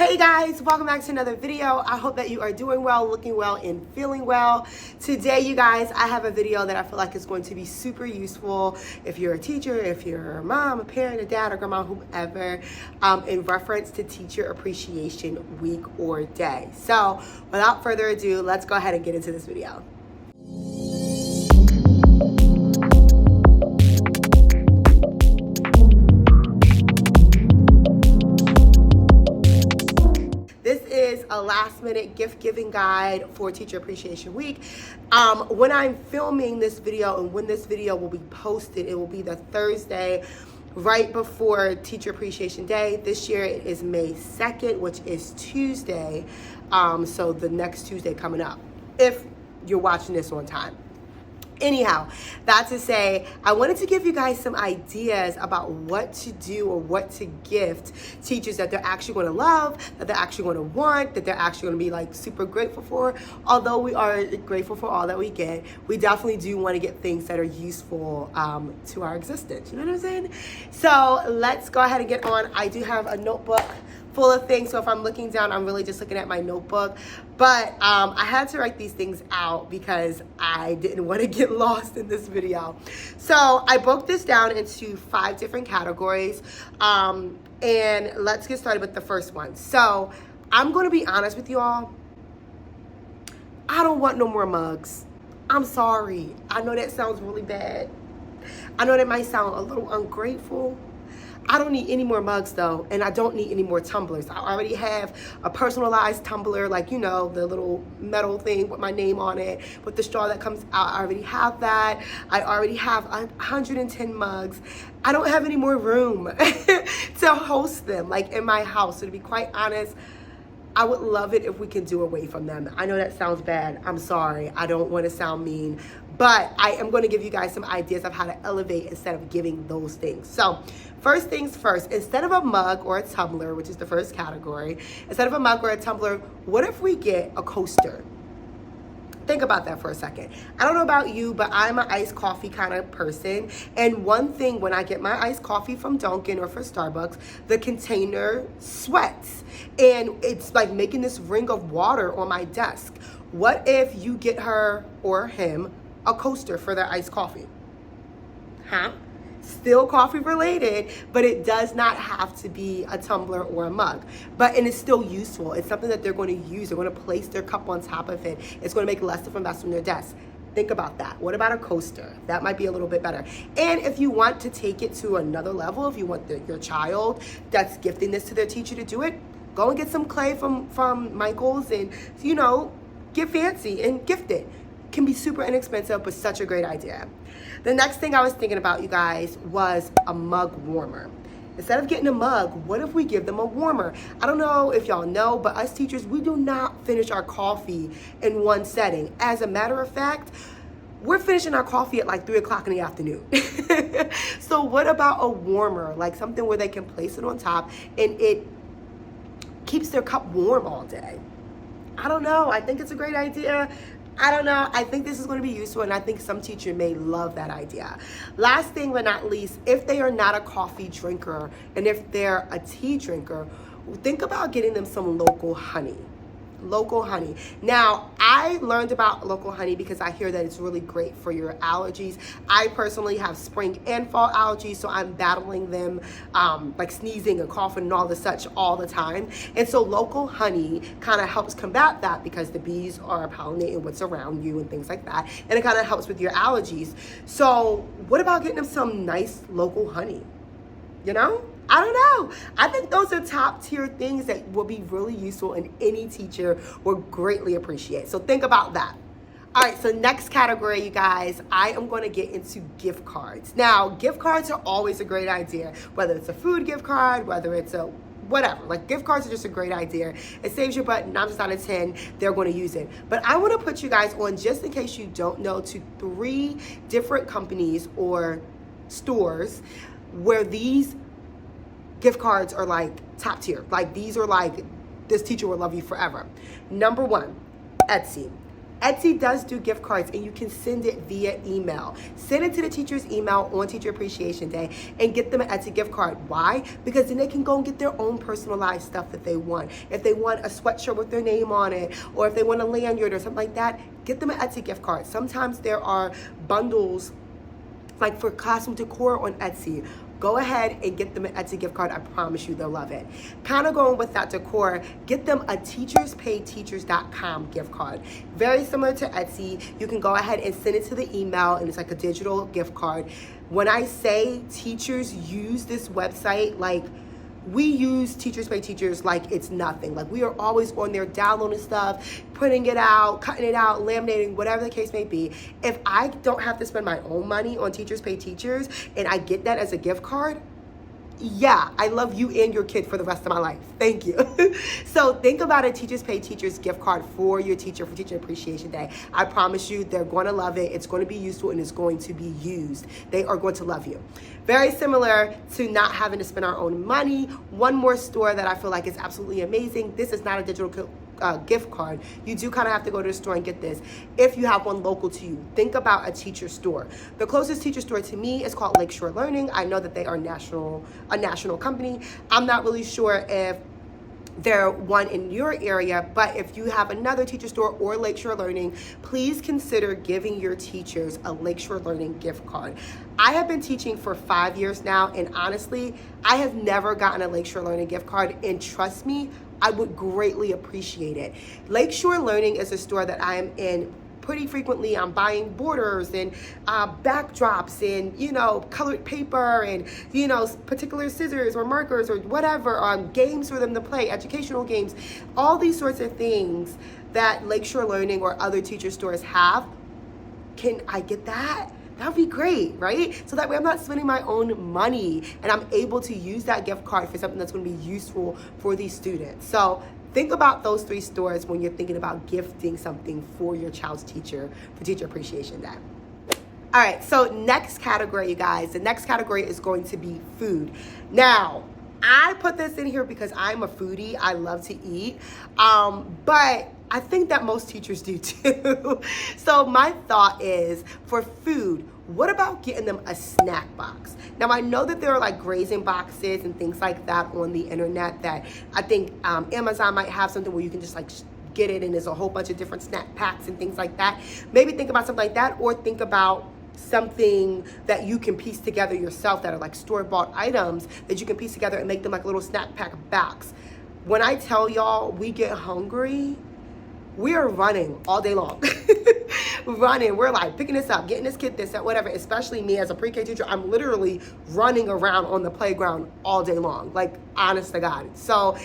Hey guys, welcome back to another video. I hope that you are doing well, looking well, and feeling well. Today, you guys, I have a video that I feel like is going to be super useful if you're a teacher, if you're a mom, a parent, a dad, a grandma, whomever, in reference to Teacher Appreciation Week or Day. So, without further ado, let's go ahead and get into this video. A last minute gift giving guide for Teacher Appreciation Week. When I'm filming this video and when this video will be posted, it will be the Thursday right before Teacher Appreciation Day. This year it is May 2nd, which is Tuesday. So the next Tuesday coming up, if you're watching this on time. Anyhow, that to say, I wanted to give you guys some ideas about what to do or what to gift teachers that they're actually going to love, that they're actually going to want, that they're actually going to be like super grateful for. Although we are grateful for all that we get, we definitely do want to get things that are useful to our existence. You know what I'm saying? So let's go ahead and get on. I do have a notebook full of things, so if I'm looking down, I'm really just looking at my notebook. But I had to write these things out because I didn't want to get lost in this video. So I broke this down into 5 different categories, and let's get started with the first one. So I'm going to be honest with you all. I don't want no more mugs. I'm sorry. I know that sounds really bad. I know that might sound a little ungrateful. I don't need any more mugs though, and I don't need any more tumblers. I already have a personalized tumbler, like, you know, the little metal thing with my name on it, with the straw that comes out. I already have that. I already have 110 mugs. I don't have any more room to host them, like, in my house. So to be quite honest, I would love it if we can do away from them. I know that sounds bad. I'm sorry. I don't want to sound mean, but I am going to give you guys some ideas of how to elevate instead of giving those things. So first things first, instead of a mug or a tumbler, which is the first category, instead of a mug or a tumbler, what if we get a coaster? Think about that for a second. I don't know about you, but I'm an iced coffee kind of person. And one thing, when I get my iced coffee from Dunkin' or for Starbucks, the container sweats. And it's like making this ring of water on my desk. What if you get her or him a coaster for their iced coffee? Huh? Still coffee related, but it does not have to be a tumbler or a mug. And it's still useful. It's something that they're going to use. They're going to place their cup on top of it. It's going to make less of a mess on their desk. Think about that. What about a coaster? That might be a little bit better. And if you want to take it to another level, if you want your child that's gifting this to their teacher to do it, go and get some clay from Michael's and, you know, get fancy and gift it. Can be super inexpensive, but such a great idea. The next thing I was thinking about, you guys, was a mug warmer. Instead of getting a mug, what if we give them a warmer? I don't know if y'all know, but us teachers, we do not finish our coffee in one setting. As a matter of fact, we're finishing our coffee at like 3 o'clock in the afternoon. So what about a warmer, like something where they can place it on top and it keeps their cup warm all day? I don't know. I think it's a great idea. I don't know. I think this is going to be useful, and I think some teacher may love that idea. Last thing but not least, if they are not a coffee drinker and if they're a tea drinker, think about getting them some local honey. Local honey. Now, I learned about local honey because I hear that it's really great for your allergies. I personally have spring and fall allergies, so I'm battling them, like sneezing and coughing and all the such all the time. And so local honey kind of helps combat that because the bees are pollinating what's around you and things like that. And it kind of helps with your allergies. So what about getting them some nice local honey? You know? I don't know. I think those are top tier things that will be really useful and any teacher will greatly appreciate. So think about that. All right, so next category, you guys, I am going to get into gift cards. Now, gift cards are always a great idea, whether it's a food gift card, whether it's a whatever. Like, gift cards are just a great idea. It saves your butt 9 times out of 10, they're going to use it. But I want to put you guys on, just in case you don't know, to 3 different companies or stores where these gift cards are like top tier. Like, these are like, this teacher will love you forever. Number 1, Etsy. Etsy does do gift cards, and you can send it via email. Send it to the teacher's email on Teacher Appreciation Day and get them an Etsy gift card. Why? Because then they can go and get their own personalized stuff that they want. If they want a sweatshirt with their name on it, or if they want a lanyard or something like that, get them an Etsy gift card. Sometimes there are bundles like for classroom decor on Etsy. Go ahead and get them an Etsy gift card. I promise you they'll love it. Kind of going with that decor, get them a teacherspayteachers.com gift card. Very similar to Etsy. You can go ahead and send it to the email, and it's like a digital gift card. When I say teachers use this website, like, we use Teachers Pay Teachers like it's nothing. Like, we are always on there downloading stuff, putting it out, cutting it out, laminating, whatever the case may be. If I don't have to spend my own money on Teachers Pay Teachers and I get that as a gift card, yeah, I love you and your kid for the rest of my life. Thank you. So think about a Teachers Pay Teachers gift card for your teacher for Teacher Appreciation Day. I promise you they're going to love it. It's going to be useful, and it's going to be used. They are going to love you. Very similar to not having to spend our own money. One more store that I feel like is absolutely amazing. This is not a digital gift card. You do kind of have to go to the store and get this. If you have one local to you, think about a teacher store. The closest teacher store to me is called Lakeshore Learning. I know that they are a national company. I'm not really sure if they're one in your area, but if you have another teacher store or Lakeshore Learning, please consider giving your teachers a Lakeshore Learning gift card. I have been teaching for 5 years now, and honestly, I have never gotten a Lakeshore Learning gift card, and trust me, I would greatly appreciate it. Lakeshore Learning is a store that I am in pretty frequently. I'm buying borders and backdrops and, colored paper and, particular scissors or markers or whatever, games for them to play, educational games, all these sorts of things that Lakeshore Learning or other teacher stores have. Can I get that? That would be great, right? So that way I'm not spending my own money, and I'm able to use that gift card for something that's going to be useful for these students. So think about those 3 stores when you're thinking about gifting something for your child's teacher for Teacher Appreciation Day. All right, so next category, you guys. The next category is going to be food. Now, I put this in here because I'm a foodie. I love to eat, but I think that most teachers do too. So my thought is, for food, what about getting them a snack box? Now, I know that there are like grazing boxes and things like that on the internet that I think Amazon might have something where you can just like get it, and there's a whole bunch of different snack packs and things like that. Maybe think about something like that, or think about something that you can piece together yourself that are like store-bought items that you can piece together and make them like a little snack pack box. When I tell y'all we get hungry, we are running all day long. Running, we're like picking this up, getting this kid this, that, whatever. Especially me as a pre-K teacher, I'm literally running around on the playground all day long, like, honest to God. So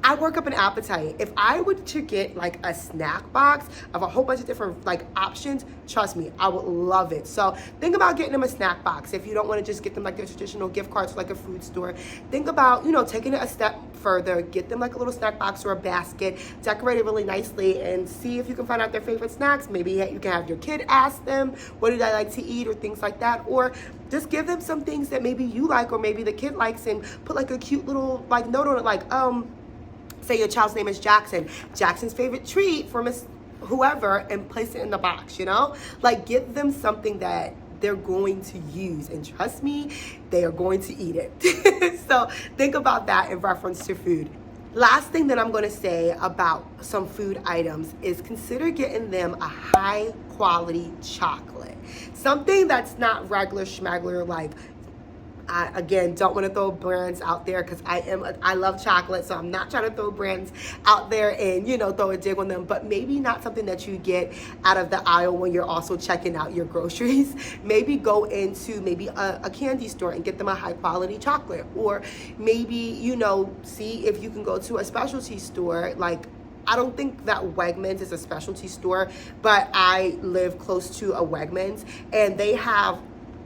I work up an appetite. If I were to get like a snack box of a whole bunch of different like options, trust me, I would love it. So think about getting them a snack box. If you don't want to just get them like their traditional gift cards like a food store, think about, taking it a step further. Get them like a little snack box or a basket, decorate it really nicely, and see if you can find out their favorite snacks. Maybe you can have your kid ask them, what do they like to eat, or things like that. Or just give them some things that maybe you like or maybe the kid likes, and put like a cute little like note on it, like say your child's name is Jackson. Jackson's favorite treat for Miss whoever, and place it in the box, Like, give them something that they're going to use, and trust me, they are going to eat it. So think about that in reference to food. Last thing that I'm going to say about some food items is consider getting them a high quality chocolate. Something that's not regular schmagler, like, I, again, don't want to throw brands out there because I love chocolate, so I'm not trying to throw brands out there and, throw a dig on them, but maybe not something that you get out of the aisle when you're also checking out your groceries. Maybe go into a candy store and get them a high quality chocolate, or maybe, see if you can go to a specialty store. Like, I don't think that Wegmans is a specialty store, but I live close to a Wegmans, and they have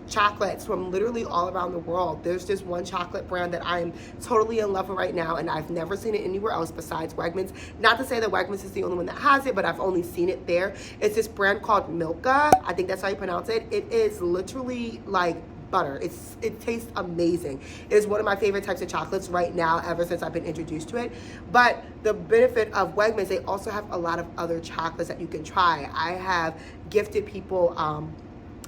chocolates from literally all around the world. There's just one chocolate brand that I'm totally in love with right now, and I've never seen it anywhere else besides Wegmans. Not to say that Wegmans is the only one that has it, but I've only seen it there. It's this brand called Milka. I think that's how you pronounce it. It is literally like butter. It tastes amazing. It is one of my favorite types of chocolates right now, ever since I've been introduced to it. But the benefit of Wegmans, they also have a lot of other chocolates that you can try. I have gifted people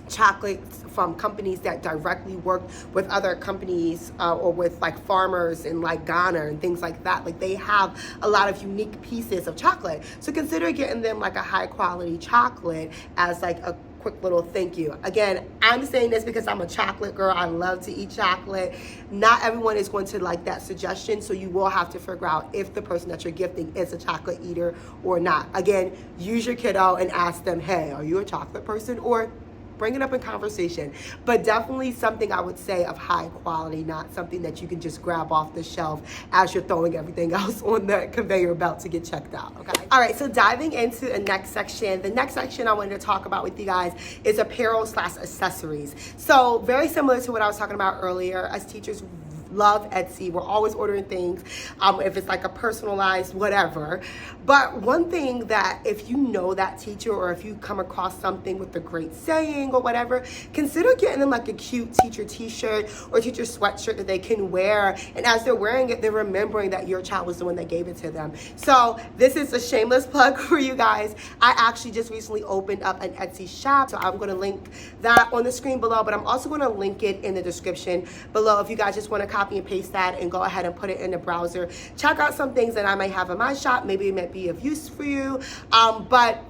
chocolates from companies that directly work with other companies or with like farmers in like Ghana and things like that. Like they have a lot of unique pieces of chocolate. So consider getting them like a high quality chocolate as like a quick little thank you. Again, I'm saying this because I'm a chocolate girl. I love to eat chocolate. Not everyone is going to like that suggestion, so you will have to figure out if the person that you're gifting is a chocolate eater or not. Again, use your kiddo and ask them, hey, are you a chocolate person? Or bring it up in conversation. But definitely something I would say of high quality, not something that you can just grab off the shelf as you're throwing everything else on the conveyor belt to get checked out, okay? All right, so diving into the next section. The next section I wanted to talk about with you guys is apparel / accessories. So very similar to what I was talking about earlier, as teachers love Etsy. We're always ordering things, if it's like a personalized whatever. But one thing that if you know that teacher, or if you come across something with a great saying or whatever, consider getting them like a cute teacher t-shirt or teacher sweatshirt that they can wear. And as they're wearing it, they're remembering that your child was the one that gave it to them. So this is a shameless plug for you guys. I actually just recently opened up an Etsy shop. So I'm gonna link that on the screen below, but I'm also gonna link it in the description below if you guys just wanna copy and paste that and go ahead and put it in the browser. Check out some things that I might have in my shop. Maybe it might be of use for you. But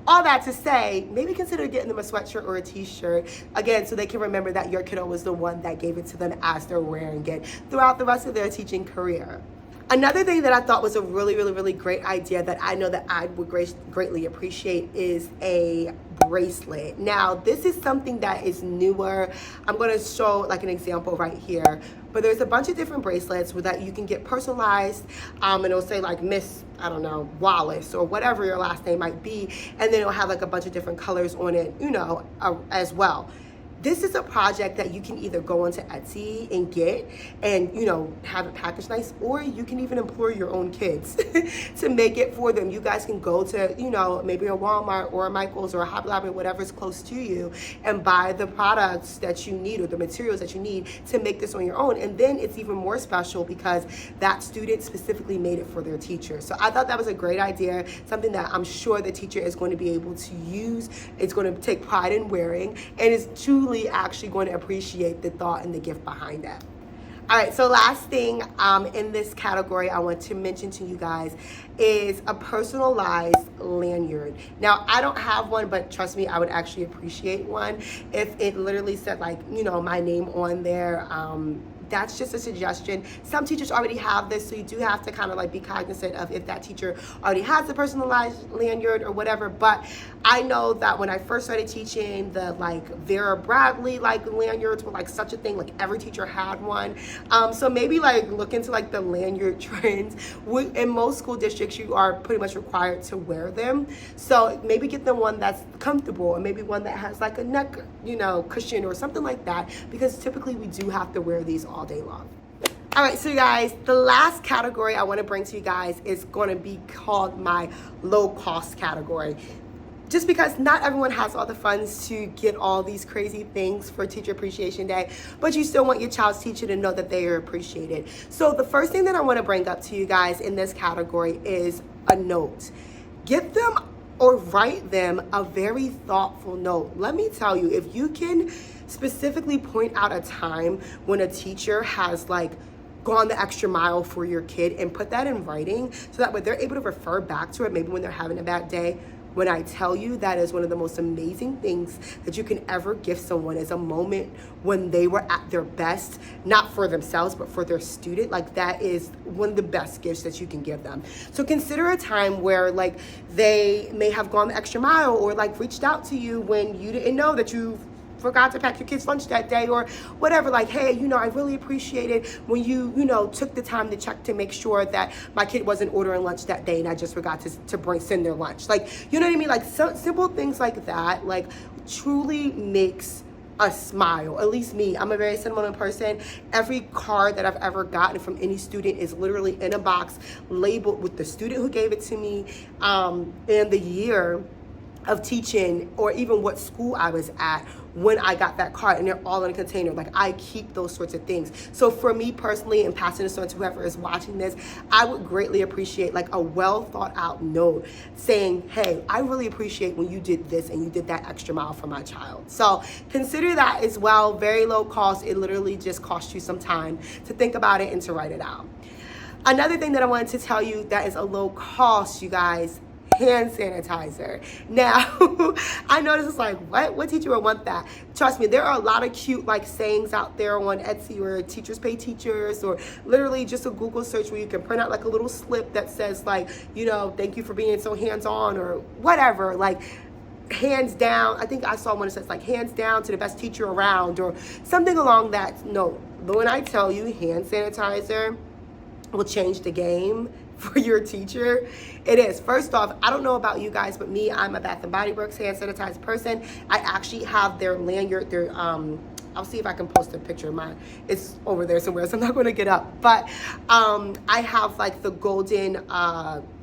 all that to say, maybe consider getting them a sweatshirt or a t-shirt, again, so they can remember that your kiddo was the one that gave it to them as they're wearing it throughout the rest of their teaching career. Another thing that I thought was a really great idea that I know that I would greatly appreciate is a bracelet. Now, this is something that is newer. I'm going to show like an example right here, but there's a bunch of different bracelets that you can get personalized, and it'll say like Miss, I don't know, Wallace or whatever your last name might be, and then it'll have like a bunch of different colors on it, you know, as well. This is a project that you can either go onto Etsy and get and, you know, have it packaged nice, or you can even employ your own kids to make it for them. You guys can go to, you know, maybe a Walmart or a Michael's or a Hobby Lobby, whatever's close to you, and buy the products that you need or the materials that you need to make this on your own. And then it's even more special because that student specifically made it for their teacher. So I thought that was a great idea, something that I'm sure the teacher is going to be able to use, it's going to take pride in wearing, and is truly actually going to appreciate the thought and the gift behind that. All right, so last thing in this category I want to mention to you guys is a personalized lanyard. Now, I don't have one, but trust me, I would actually appreciate one if it literally said like, you know, my name on there. That's just a suggestion. Some teachers already have this, so you do have to kind of like be cognizant of if that teacher already has a personalized lanyard or whatever. But I know that when I first started teaching, the like Vera Bradley like lanyards were like such a thing. Like every teacher had one. So maybe like look into like the lanyard trends. In most school districts, you are pretty much required to wear them. So maybe get them one that's comfortable, or maybe one that has like a neck, you know, cushion or something like that, because typically we do have to wear these all day long. All right, so you guys, the last category I want to bring to you guys is going to be called my low cost category. Just because not everyone has all the funds to get all these crazy things for Teacher Appreciation Day, but you still want your child's teacher to know that they are appreciated. So the first thing that I want to bring up to you guys in this category is a note. Get them or write them a very thoughtful note. Let me tell you, if you can specifically point out a time when a teacher has like gone the extra mile for your kid and put that in writing, so that way they're able to refer back to it maybe when they're having a bad day. When I tell you, that is one of the most amazing things that you can ever give someone, is a moment when they were at their best, not for themselves, but for their student. Like that is one of the best gifts that you can give them. So consider a time where like they may have gone the extra mile, or like reached out to you when you didn't know that you forgot to pack your kids' lunch that day, or whatever. Like, hey, you know, I really appreciated when you know, took the time to check to make sure that my kid wasn't ordering lunch that day and I just forgot to send their lunch. Like, you know what I mean? Like simple things like that, like truly makes us smile. At least me, I'm a very sentimental person. Every card that I've ever gotten from any student is literally in a box labeled with the student who gave it to me, and the year. of teaching, or even what school I was at when I got that card, and they're all in a container. Like, I keep those sorts of things. So for me personally, and passing this on to whoever is watching this, I would greatly appreciate like a well thought out note saying, hey, I really appreciate when you did this and you did that extra mile for my child. So consider that as well. Very low cost. It literally just costs you some time to think about it and to write it out. Another thing that I wanted to tell you that is a low cost, you guys, hand sanitizer. Now, I know this is like, what teacher would want that? Trust me, there are a lot of cute like sayings out there on Etsy or Teachers Pay Teachers, or literally just a Google search where you can print out like a little slip that says like, you know, thank you for being so hands-on, or whatever, like hands down. I think I saw one that says like hands down to the best teacher around, or something along that note. But when I tell you hand sanitizer will change the game for your teacher, it is. First off, I don't know about you guys, but me, I'm a Bath & Body Works hand sanitizer person. I actually have their lanyard, their I'll see if I can post a picture of mine. It's over there somewhere, so I'm not going to get up. But I have like the golden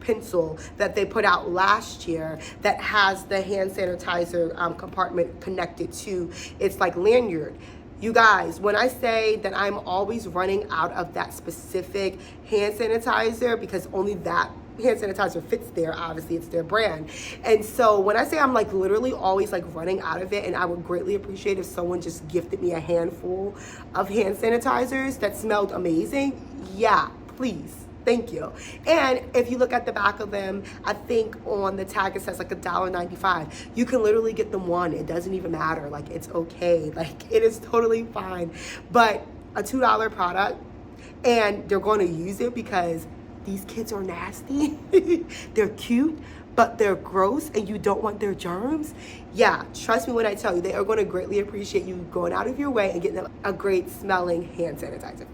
pencil that they put out last year that has the hand sanitizer compartment connected to its like lanyard. You guys, when I say that I'm always running out of that specific hand sanitizer, because only that hand sanitizer fits there, obviously it's their brand. And so when I say I'm like literally always like running out of it, and I would greatly appreciate if someone just gifted me a handful of hand sanitizers that smelled amazing, yeah, please. Thank you. And if you look at the back of them, I think on the tag it says like $1.95. You can literally get them one. It doesn't even matter. Like, it's okay. Like, it is totally fine. But a $2 product, and they're going to use it because these kids are nasty. They're cute, but they're gross, and you don't want their germs. Yeah, trust me when I tell you, they are going to greatly appreciate you going out of your way and getting them a great smelling hand sanitizer.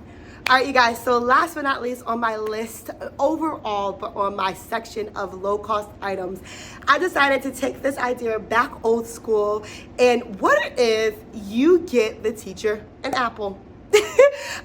All right, you guys, so last but not least on my list overall, but on my section of low-cost items, I decided to take this idea back old school. And what if you get the teacher an apple?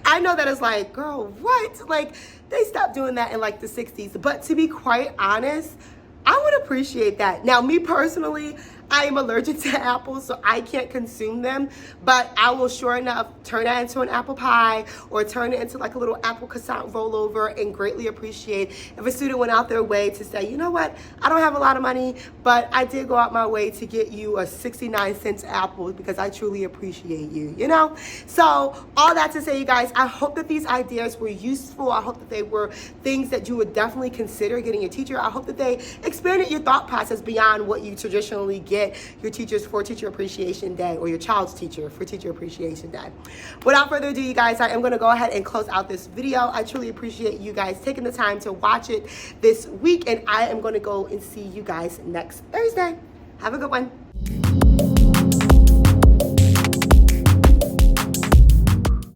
I know that it's like, girl, what? Like, they stopped doing that in like the 60s. But to be quite honest, I would appreciate that. Now, me personally, I am allergic to apples, so I can't consume them, but I will sure enough turn that into an apple pie, or turn it into like a little apple croissant rollover, and greatly appreciate if a student went out their way to say, you know what, I don't have a lot of money, but I did go out my way to get you a 69-cent apple because I truly appreciate you, you know? So all that to say, you guys, I hope that these ideas were useful. I hope that they were things that you would definitely consider getting your teacher. I hope that they expanded your thought process beyond what you traditionally get your teachers for Teacher Appreciation Day, or your child's teacher for Teacher Appreciation Day. Without further ado, you guys, I am going to go ahead and close out this video. I truly appreciate you guys taking the time to watch it this week, and I am going to go and see you guys next Thursday. Have a good one.